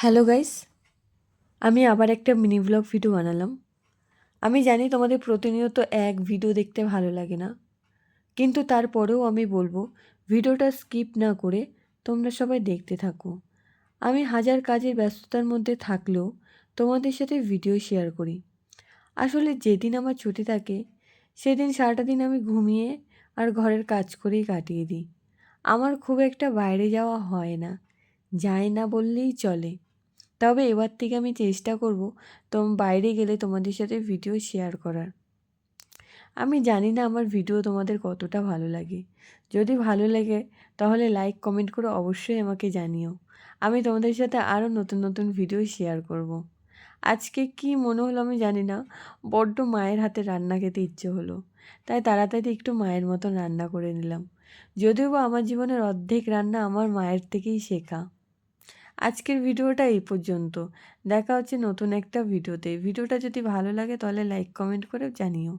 Hello guys, আমি আবার একটা মিনি ব্লগ ভিডিও বানালাম। আমি জানি তোমাদের প্রতিনিয়ত এক ভিডিও দেখতে ভালো লাগে না, কিন্তু তারপরেও আমি বলবো ভিডিওটা স্কিপ না করে তোমরা সবাই দেখতে থাকো। আমি হাজার কাজের ব্যস্ততার মধ্যে থাকলেও তোমাদের সাথে ভিডিও শেয়ার করি। আসলে যেদিন আমার ছুটি থাকে সেদিন সারাটা দিন আমি ঘুমিয়ে আর ঘরের কাজ করেই কাটিয়ে দিই। আমার খুব একটা বাইরে যাওয়া হয় না, যায় না বললেই চলে। তবে এবার থেকে আমি চেষ্টা করব বাইরে গেলে তোমাদের সাথে ভিডিও শেয়ার করার। আমি জানি না আমার ভিডিও তোমাদের কতটা ভালো লাগে। যদি ভালো লাগে তাহলে লাইক কমেন্ট করে অবশ্যই আমাকে জানিও। আমি তোমাদের সাথে আরও নতুন নতুন ভিডিও শেয়ার করব। আজকে কি মনে হলো আমি জানি না, বড্ড মায়ের হাতে রান্না খেতে ইচ্ছে হলো, তাই তাড়াতাড়ি একটু মায়ের মতন রান্না করে নিলাম। যদিও বা আমার জীবনের অর্ধেক রান্না আমার মায়ের থেকেই শেখা। আজকের ভিডিওটা এই পর্যন্ত। দেখা হচ্ছে নতুন একটা ভিডিওতে। ভিডিওটা যদি ভালো লাগে তাহলে লাইক কমেন্ট করে জানিও।